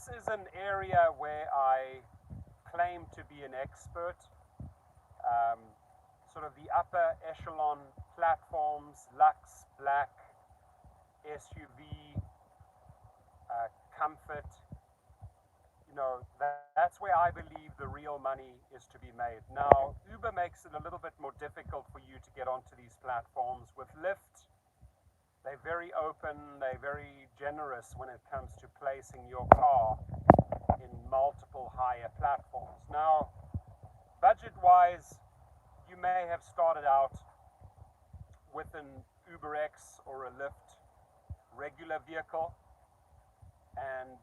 this is an area where I claim to be an expert. Sort of the upper echelon platforms, LUX, Black, SUV, comfort. That's where I believe the real money is to be made. Now, Uber makes it a little bit more difficult for you to get onto these platforms. With Lyft, they're very open, they're very generous when it comes to placing your car in multiple higher platforms. Now, budget-wise, you may have started out with an UberX or a Lyft regular vehicle, and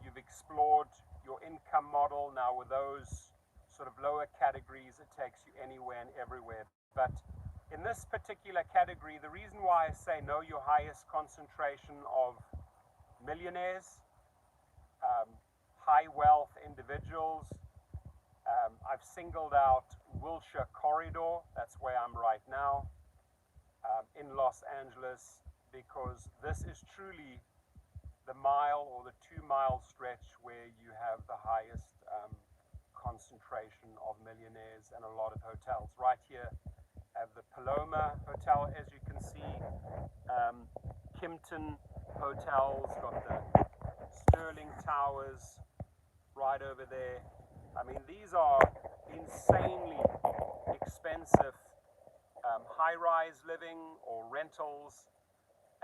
you've explored your income model. Now with those sort of lower categories, it takes you anywhere and everywhere. But in this particular category, the reason why I say know your highest concentration of millionaires, high wealth individuals, I've singled out Wilshire Corridor, that's where I'm right now, in Los Angeles, because this is truly the mile or the 2-mile stretch where you have the highest concentration of millionaires and a lot of hotels. Right here, I have the Paloma Hotel, as you can see, Kimpton Hotels, got the Sterling Towers right over there. I mean, these are insanely expensive high-rise living or rentals,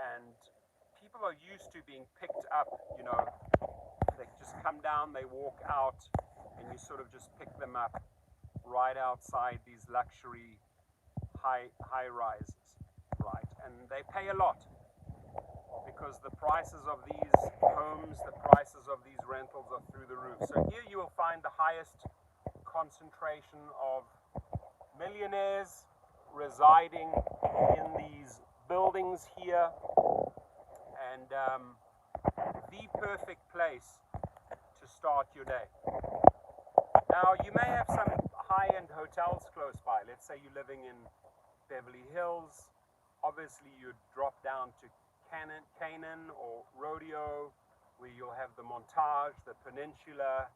and people are used to being picked up. They just come down, they walk out, and you sort of just pick them up right outside these luxury high rises, right? And they pay a lot because the prices of these homes, the prices of these rentals are through the roof. So here you will find the highest concentration of millionaires residing in these buildings here, and the perfect place to start your day. Now, you may have some high-end hotels close by. Let's say you're living in Beverly Hills. Obviously, you'd drop down to Canaan or Rodeo, where you'll have the Montage, the Peninsula,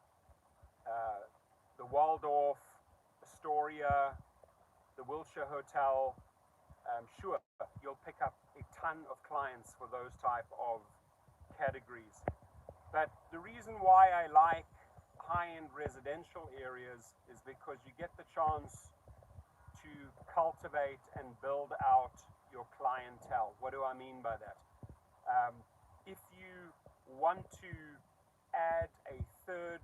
the Waldorf, Astoria, the Wilshire Hotel. Sure, you'll pick up a ton of clients for those type of categories. But the reason why I like high-end residential areas is because you get the chance to cultivate and build out your clientele. What do I mean by that? If you want to add a third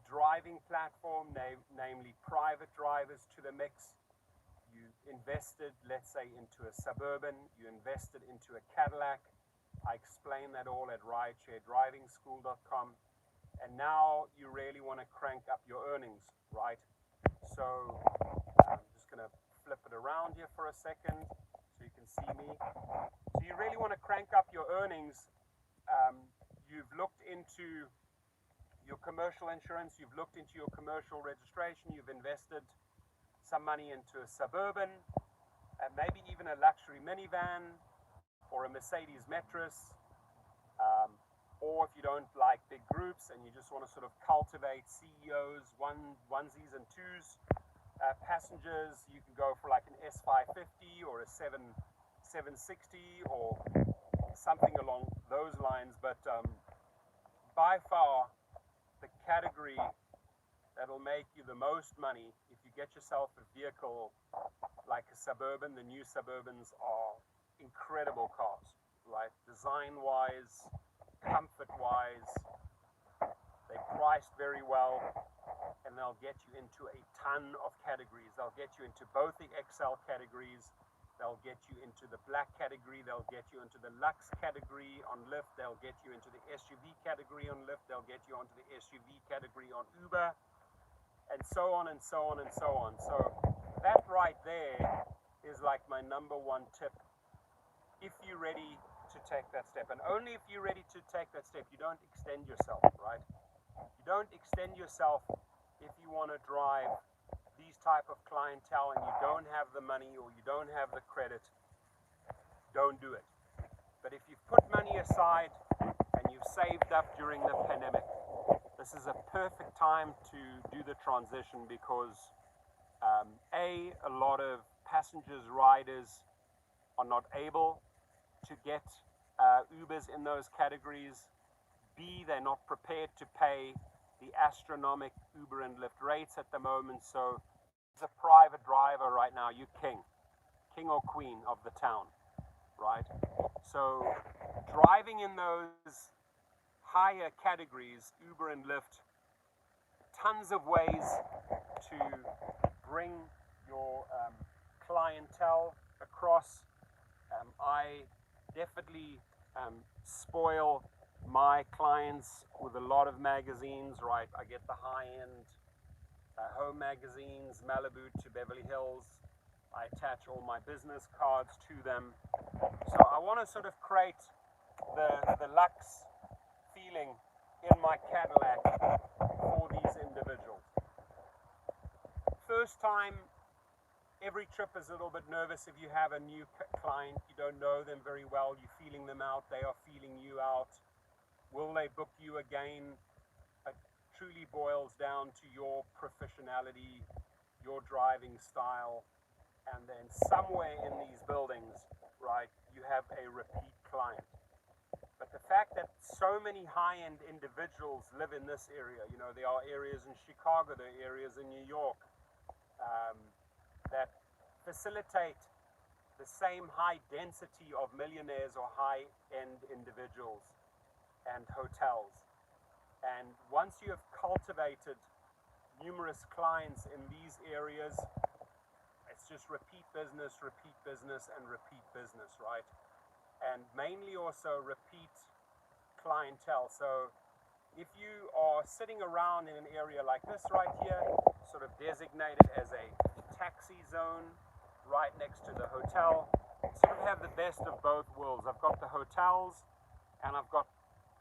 driving platform, namely private drivers to the mix, you invested, let's say, into a Suburban, you invested into a Cadillac. I explain that all at ridesharedrivingschool.com. And now you really want to crank up your earnings, right? So I'm just going to flip it around here for a second so you can see me. So you really want to crank up your earnings. You've looked into your commercial insurance, you've looked into your commercial registration, you've invested some money into a Suburban, maybe even a luxury minivan or a Mercedes Metris, or if you don't like big groups and you just want to sort of cultivate CEOs, onesies and twos, passengers, you can go for like an S550 or a 760 or something along those lines. But by far, the category that'll make you the most money, if you get yourself a vehicle like a Suburban. The new Suburbans are incredible cars, right? Design-wise, comfort-wise, they're priced very well, and they'll get you into a ton of categories. They'll get you into both the XL categories, they'll get you into the Black category, they'll get you into the Lux category on Lyft, they'll get you into the SUV category on Lyft, they'll get you onto the SUV category on Uber, and so on and so on and so on. So that right there is like my number one tip if you're ready to take that step. And only if you're ready to take that step. You don't extend yourself, right? You don't extend yourself if you want to drive these type of clientele and you don't have the money or you don't have the credit. Don't do it. But if you've put money aside and you've saved up during the pandemic, this is a perfect time to do the transition because a lot of passengers, riders are not able to get Ubers in those categories. B, they're not prepared to pay the astronomical Uber and Lyft rates at the moment. So as a private driver right now, you're king or queen of the town, right? So driving in those higher categories, Uber and Lyft, tons of ways to bring your clientele across. I definitely spoil my clients with a lot of magazines, right? I get the high-end home magazines, Malibu to Beverly Hills. I attach all my business cards to them. So I want to sort of create the LUX feeling in my Cadillac for these individuals. First time, every trip is a little bit nervous. If you have a new client, you don't know them very well, you're feeling them out, they are feeling you out. Will they book you again? It truly boils down to your professionality, your driving style, and then somewhere in these buildings, right, you have a repeat client. But the fact that so many high-end individuals live in this area, you know, there are areas in Chicago, there are areas in New York, that facilitate the same high density of millionaires or high-end individuals and hotels. And once you have cultivated numerous clients in these areas, it's just repeat business, and repeat business, right? And mainly also repeat clientele. So if you are sitting around in an area like this right here, sort of designated as a taxi zone right next to the hotel, sort of have the best of both worlds. I've got the hotels and I've got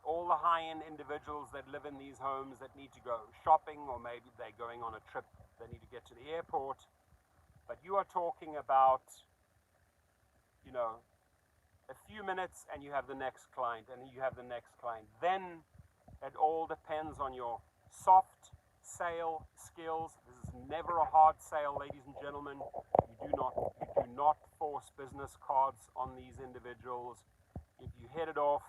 all the high-end individuals that live in these homes that need to go shopping, or maybe they're going on a trip, they need to get to the airport. But you are talking about, you know, a few minutes and you have the next client, and you have the next client. Then it all depends on your soft sale skills. This is never a hard sale, ladies and gentlemen. You do not force business cards on these individuals. If you hit it off,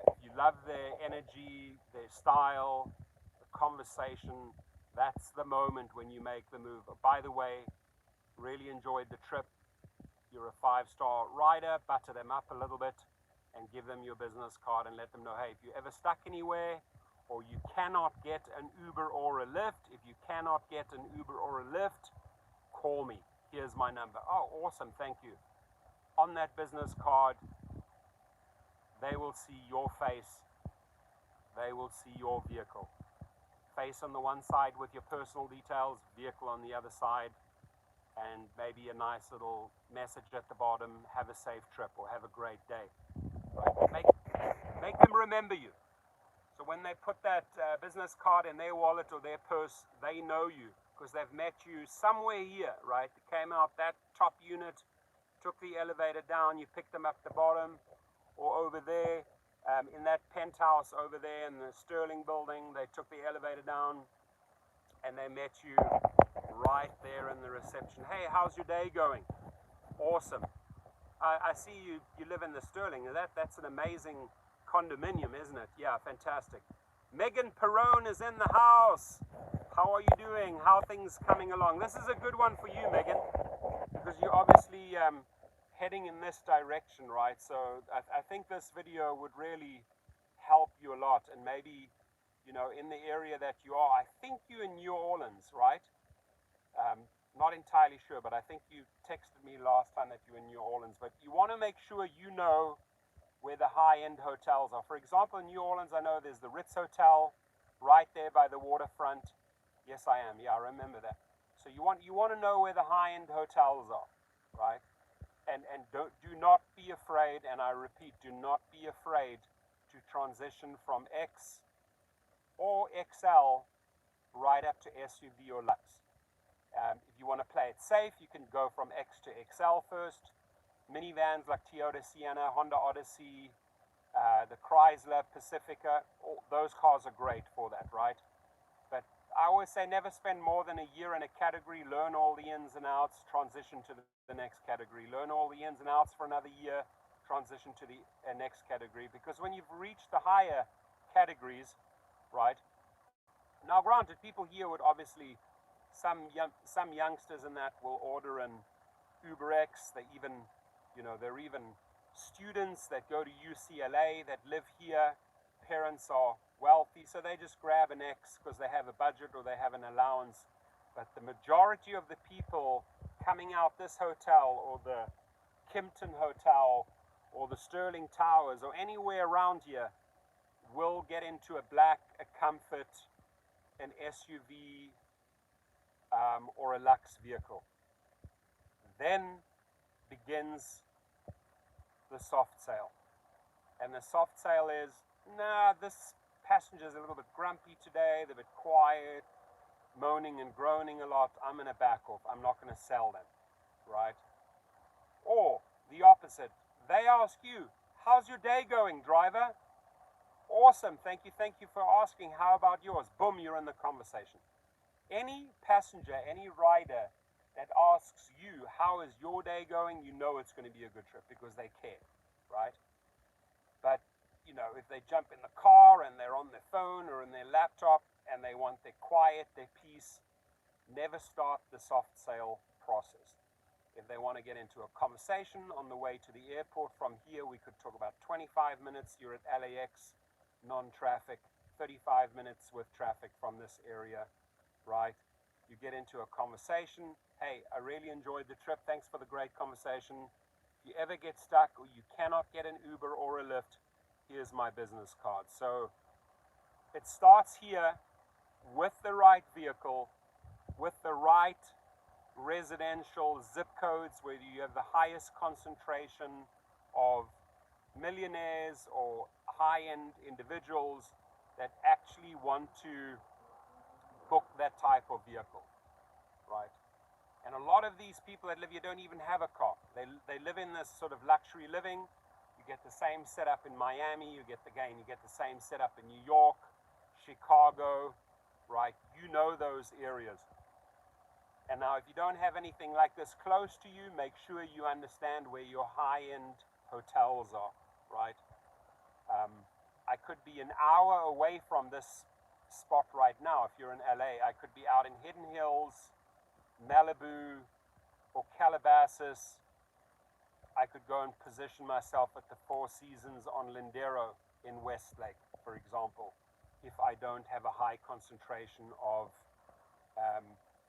if you love their energy, their style, the conversation, that's the moment when you make the move. By the way, really enjoyed the trip. You're a 5-star rider, butter them up a little bit and give them your business card and let them know, hey, if you're ever stuck anywhere or you cannot get an Uber or a Lyft, if you cannot get an Uber or a Lyft, call me. Here's my number. Oh, awesome, thank you. On that business card, they will see your face. They will see your vehicle. Face on the one side with your personal details, vehicle on the other side, and maybe a nice little message at the bottom, have a safe trip or have a great day. Right? Make them remember you. So when they put that business card in their wallet or their purse, they know you because they've met you somewhere here, right? They came out that top unit, took the elevator down, you picked them up the bottom, or over there in that penthouse over there in the Sterling building, they took the elevator down and they met you right there in the reception. Hey, how's your day going? Awesome. I see you live in the Sterling. That's an amazing condominium, isn't it? Yeah, fantastic. Megan Perrone is in the house. How are you doing? How are things coming along? This is a good one for you, Megan, because you're obviously heading in this direction, right? So I think this video would really help you a lot. And maybe, you know, in the area that you are, I think you're in New Orleans, right? Not entirely sure, but I think you texted me last time that you were in New Orleans. But you want to make sure you know where the high-end hotels are. For example, in New Orleans, I know there's the Ritz Hotel right there by the waterfront. Yes, I am. Yeah, I remember that. So you want to know where the high-end hotels are, right? And do not be afraid, and I repeat, do not be afraid to transition from X or XL right up to SUV or LUX. If you want to play it safe, you can go from X to XL first. Minivans like Toyota Sienna, Honda Odyssey, the Chrysler Pacifica. Those cars are great for that, right? But I always say never spend more than a year in a category, learn all the ins and outs, transition to the next category, learn all the ins and outs for another year, transition to the next category. Because when you've reached the higher categories, right? Now, granted, people here would obviously, some youngsters in that will order an UberX. They even, they're even students that go to UCLA that live here. Parents are wealthy, so they just grab an X because they have a budget or they have an allowance. But the majority of the people coming out this hotel or the Kimpton Hotel or the Sterling Towers or anywhere around here will get into a black, a Comfort, an SUV, or a LUX vehicle. Then begins the soft sale. And the soft sale is, nah, this passenger's a little bit grumpy today, they're a bit quiet, moaning and groaning a lot, I'm going to back off, I'm not going to sell them, right? Or the opposite, they ask you, how's your day going, driver? Awesome, thank you for asking, how about yours? Boom, you're in the conversation. Any passenger, any rider that asks you, how is your day going, you know it's going to be a good trip because they care, right? But, if they jump in the car and they're on their phone or in their laptop and they want their quiet, their peace, never start the soft sale process. If they want to get into a conversation on the way to the airport from here, we could talk about 25 minutes. You're at LAX, non-traffic, 35 minutes with traffic from this area, right? You get into a conversation. Hey, I really enjoyed the trip. Thanks for the great conversation. If you ever get stuck or you cannot get an Uber or a Lyft, here's my business card. So it starts here with the right vehicle, with the right residential zip codes where you have the highest concentration of millionaires or high-end individuals that actually want to book that type of vehicle, right? And a lot of these people that live here don't even have a car. They live in this sort of luxury living. You get the same setup in Miami, you get the same setup in New York, Chicago, right? You know those areas. And now if you don't have anything like this close to you, make sure you understand where your high-end hotels are, right? I could be an hour away from this spot right now. If you're in LA, I could be out in Hidden Hills, Malibu, or Calabasas. I could go and position myself at the Four Seasons on Lindero in Westlake, for example, if I don't have a high concentration of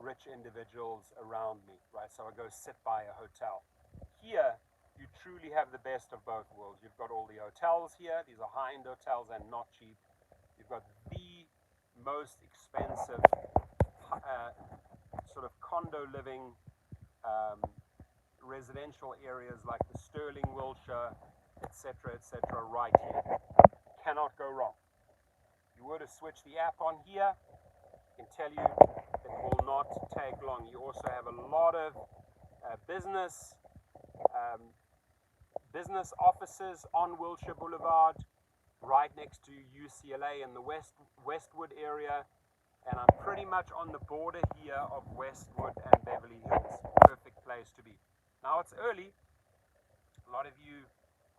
rich individuals around me, right? So I go sit by a hotel. Here, you truly have the best of both worlds. You've got all the hotels here. These are high-end hotels and not cheap. You've got the most expensive sort of condo living residential areas like the Sterling, Wilshire, etc., right here. Cannot go wrong. If you were to switch the app on here, I can tell you it will not take long. You also have a lot of business offices on Wilshire Boulevard, right next to UCLA in the Westwood area, and I'm pretty much on the border here of Westwood and Beverly Hills. Perfect place to be. Now it's early. A lot of you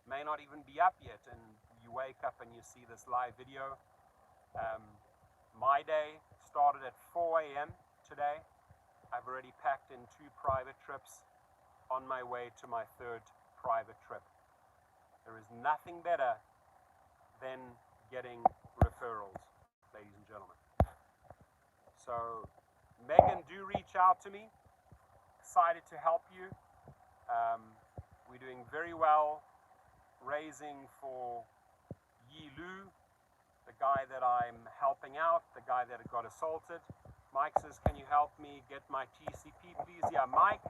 may not even be up yet, and you wake up and you see this live video. My day started at 4 a.m. today. I've already packed in 2 private trips on my way to my 3rd private trip. There is nothing better than getting referrals, ladies and gentlemen. So, Megan, do reach out to me. Excited to help you. We're doing very well raising for Yi Lu, the guy that I'm helping out, the guy that got assaulted. Mike says, can you help me get my TCP, please? Yeah, Mike.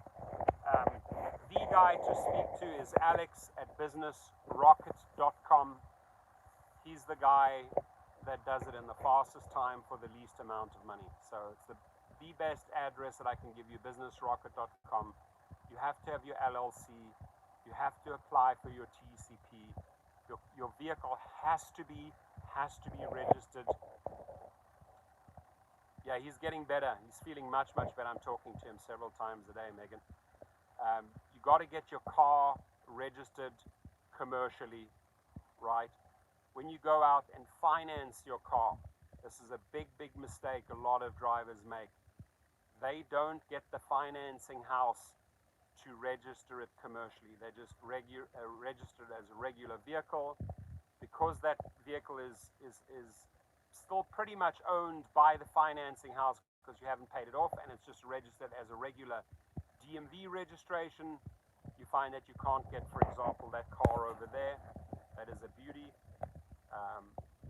The guy to speak to is Alex at businessrocket.com. He's the guy that does it in the fastest time for the least amount of money. So it's the best address that I can give you, businessrocket.com. You have to have your LLC. You have to apply for your TCP. Your vehicle has to be registered. Yeah, he's getting better. He's feeling much better. I'm talking to him several times a day, Megan. You got to get your car registered commercially, right? When you go out and finance your car, this is a big mistake a lot of drivers make. They don't get the financing house to register it commercially. They just register it as a regular vehicle, because that vehicle is still pretty much owned by the financing house because you haven't paid it off, and it's just registered as a regular DMV registration. You find that you can't get, for example, that car over there. That is a beauty.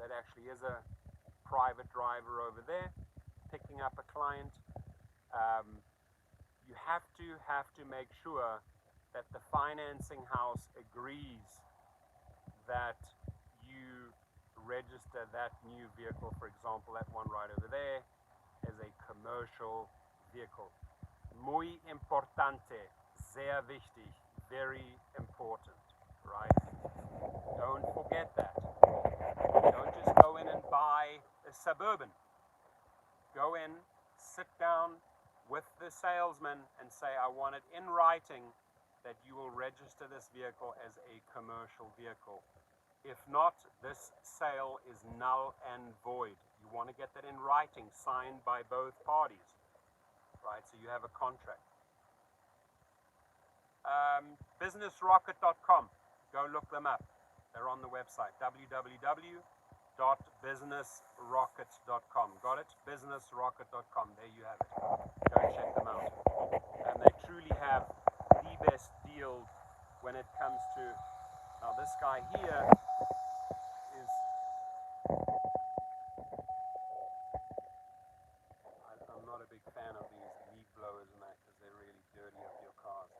That actually is a private driver over there picking up a client. You have to make sure that the financing house agrees that you register that new vehicle, for example, that one right over there, as a commercial vehicle. Muy importante, sehr wichtig, very important, right? Don't forget that. Don't just go in and buy a Suburban. Go in, sit down with the salesman and say, I want it in writing that you will register this vehicle as a commercial vehicle. If not, this sale is null and void. You want to get that in writing, signed by both parties, right? So you have a contract. Businessrocket.com. Go look them up. They're on the website, www.businessrocket.com. Got it? Businessrocket.com. There you have it. Go check them out. And they truly have the best deal when it comes to, now this guy here is, I'm not a big fan of these leaf blowers and that because they really dirty up your cars.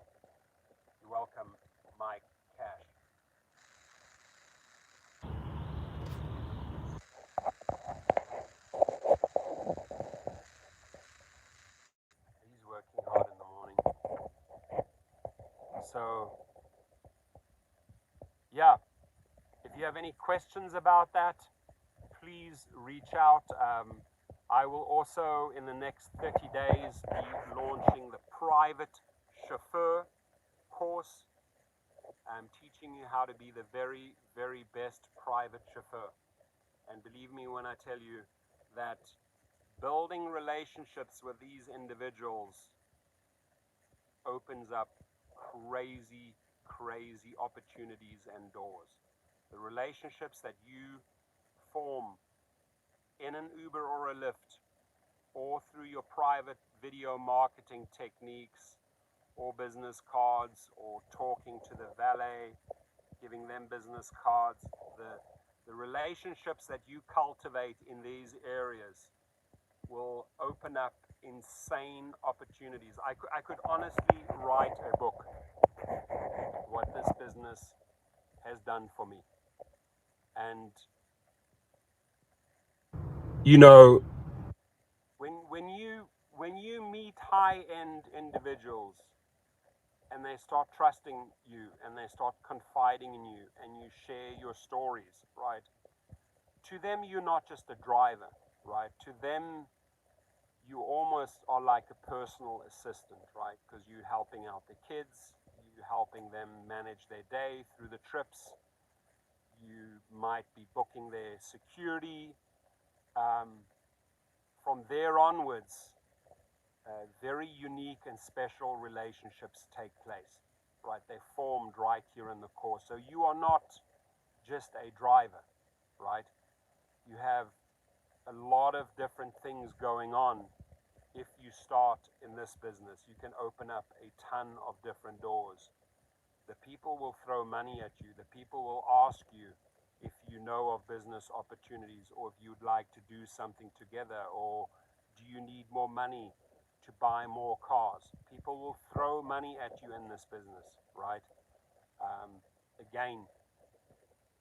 You're welcome, Mike Cash. He's working hard in the morning. So, yeah, if you have any questions about that, please reach out. I will also, in the next 30 days, be launching the private chauffeur course. I'm teaching you how to be the very best private chauffeur. And believe me when I tell you that building relationships with these individuals opens up crazy opportunities and doors. The relationships that you form in an Uber or a Lyft, or through your private video marketing techniques, or business cards, or talking to the valet, giving them business cards, the relationships that you cultivate in these areas will open up insane opportunities. I could honestly write a book, what this business has done for me. And you know, when you meet high-end individuals and they start trusting you and they start confiding in you and you share your stories, right? To them, you're not just a driver, right? To them, you almost are like a personal assistant, right? Because you're helping out the kids, you're helping them manage their day through the trips. You might be booking their security. From there onwards, very unique and special relationships take place, right? They're formed right here in the course. So you are not just a driver, right? You have a lot of different things going on. If you start in this business, you can open up a ton of different doors. The people will throw money at you. The people will ask you if you know of business opportunities, or if you'd like to do something together, or do you need more money to buy more cars? People will throw money at you in this business, right? Again,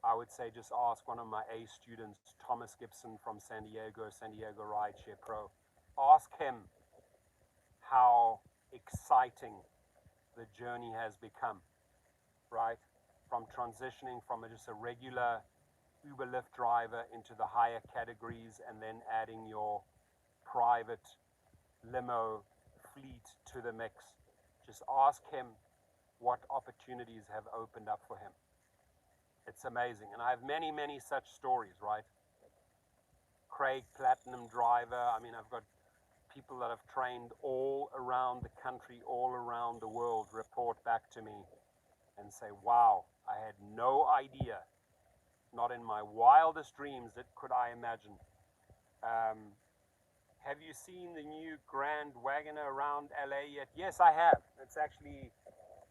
I would say just ask one of my A students, Thomas Gibson from San Diego Rideshare Pro. Ask him how exciting the journey has become, right? from transitioning from just a regular Uber Lyft driver into the higher categories and then adding your private limo fleet to the mix. Just ask him what opportunities have opened up for him. It's amazing. And I have many, many such stories, right? Craig, platinum driver. I mean, I've got people that have trained all around the country, all around the world, report back to me and say, wow, I had no idea, not in my wildest dreams that could I imagine. Have you seen the new Grand Wagoner around LA yet? Yes, I have. It's actually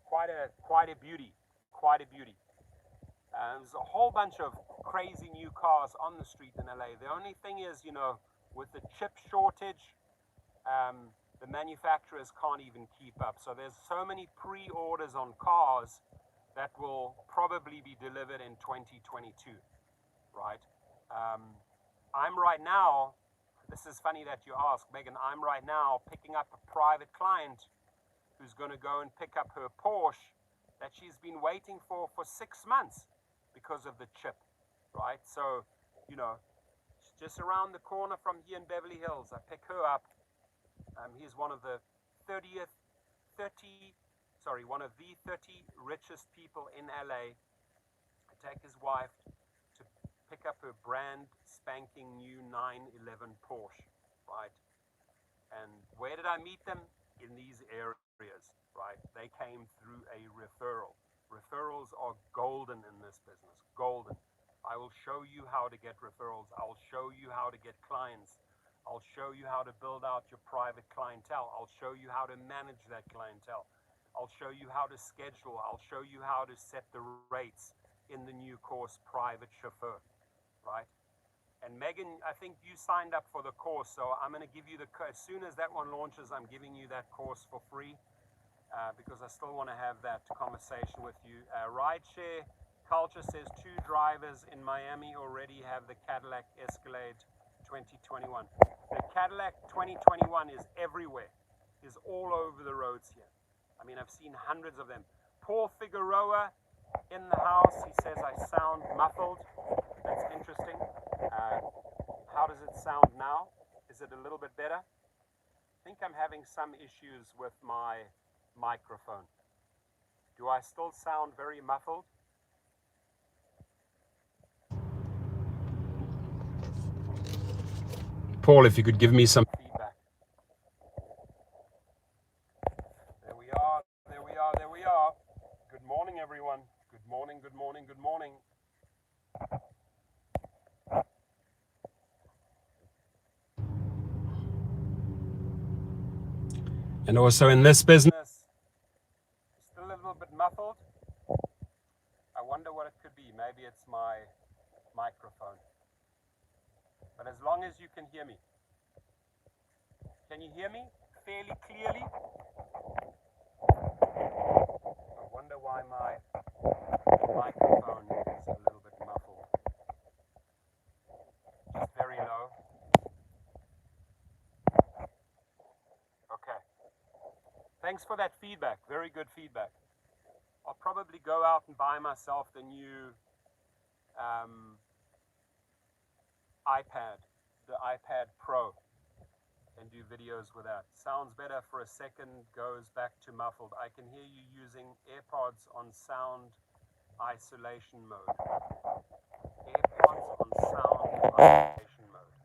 quite a beauty, quite a beauty. There's a whole bunch of crazy new cars on the street in LA. The only thing is, you know, with the chip shortage, the manufacturers can't even keep up. So there's so many pre-orders on cars that will probably be delivered in 2022, right? I'm right now, this is funny that you ask, Megan, I'm right now picking up a private client who's going to go and pick up her Porsche that she's been waiting for 6 months because of the chip, right? So, you know, just around the corner from here in Beverly Hills, I pick her up. He's one of the 30 richest people in LA. I take his wife to pick up her brand spanking new 911 Porsche, right? And where did I meet them? In these areas, right? They came through a referral. Referrals are golden in this business, golden. I will show you how to get referrals. I'll show you how to get clients. I'll show you how to build out your private clientele. I'll show you how to manage that clientele. I'll show you how to schedule. I'll show you how to set the rates in the new course, Private Chauffeur, right? And Megan, I think you signed up for the course, so I'm going to give you as soon as that one launches, I'm giving you that course for free because I still want to have that conversation with you. Rideshare Culture says 2 drivers in Miami already have the Cadillac Escalade 2021. The Cadillac 2021 is everywhere, is all over the roads here. I mean, I've seen hundreds of them. Paul Figueroa in the house, he says I sound muffled. That's interesting. How does it sound now? Is it a little bit better? I think I'm having some issues with my microphone. Do I still sound very muffled? Paul, if you could give me some feedback. There we are, there we are, there we are. Good morning, everyone. Good morning, good morning, good morning. And also in this business, still a little bit muffled. I wonder what it could be. Maybe it's my microphone. But as long as you can hear me. Can you hear me fairly clearly? I wonder why my microphone is a little bit muffled. Just very low. Okay. Thanks for that feedback. Very good feedback. I'll probably go out and buy myself the new iPad, the iPad Pro, and do videos with that. Sounds better for a second, goes back to muffled. I can hear you using AirPods on sound isolation mode. AirPods on sound isolation mode.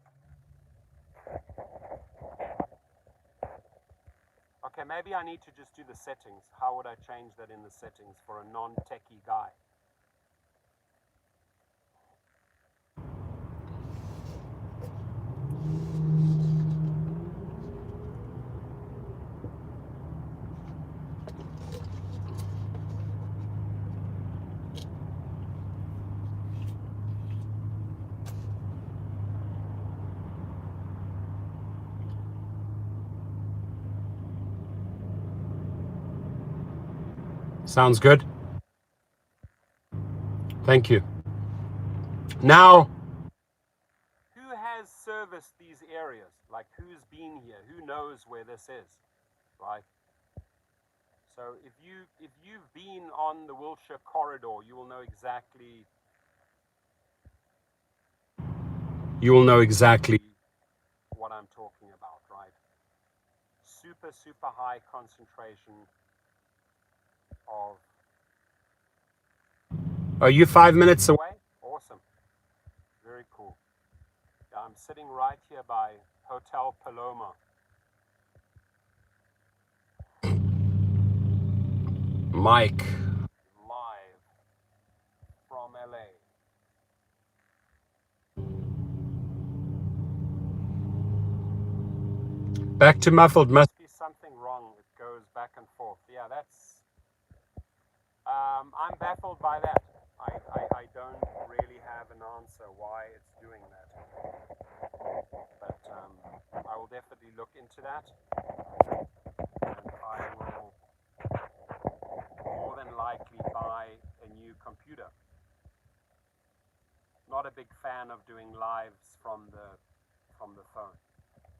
Okay, maybe I need to just do the settings. How would I change that in the settings for a non-techie guy? Sounds good. Thank you. Now, who has serviced these areas? Like, who's been here? Who knows where this is, right? So if you've been on the Wilshire corridor, you will know exactly what I'm talking about, right? Super, super high concentration of. Are you 5 minutes away? Awesome. Very cool. Yeah, I'm sitting right here by Hotel Paloma. Mike, live from LA. Back to muffled. Must be something wrong. It goes back and forth. Yeah, that's. I'm baffled by that. I don't really have an answer why it's doing that. But I will definitely look into that. And I will more than likely buy a new computer. Not a big fan of doing lives from the phone.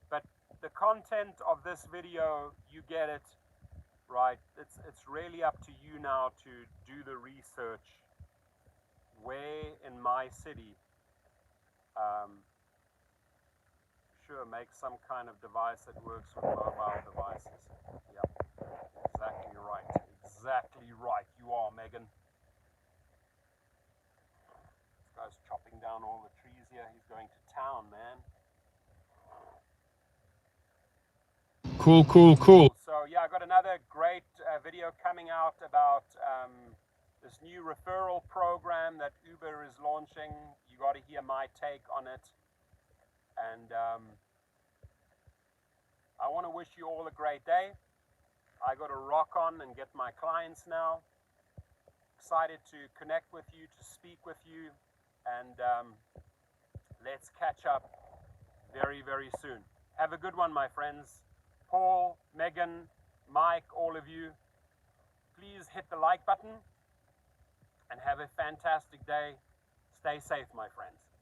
But the content of this video, you get it, right? It's really up to you now to do the research. Where in my city, sure, make some kind of device that works with mobile devices. Yep, exactly right. Exactly right. You are, Megan. This guy's chopping down all the trees here. He's going to town, man. Cool. So yeah, I got another great video coming out about this new referral program that Uber is launching. You got to hear my take on it. And I want to wish you all a great day. I got to rock on and get my clients now. Excited to connect with you, to speak with you, and let's catch up very, very soon. Have a good one, my friends. Paul, Megan, Mike, all of you, please hit the like button and have a fantastic day. Stay safe, my friends.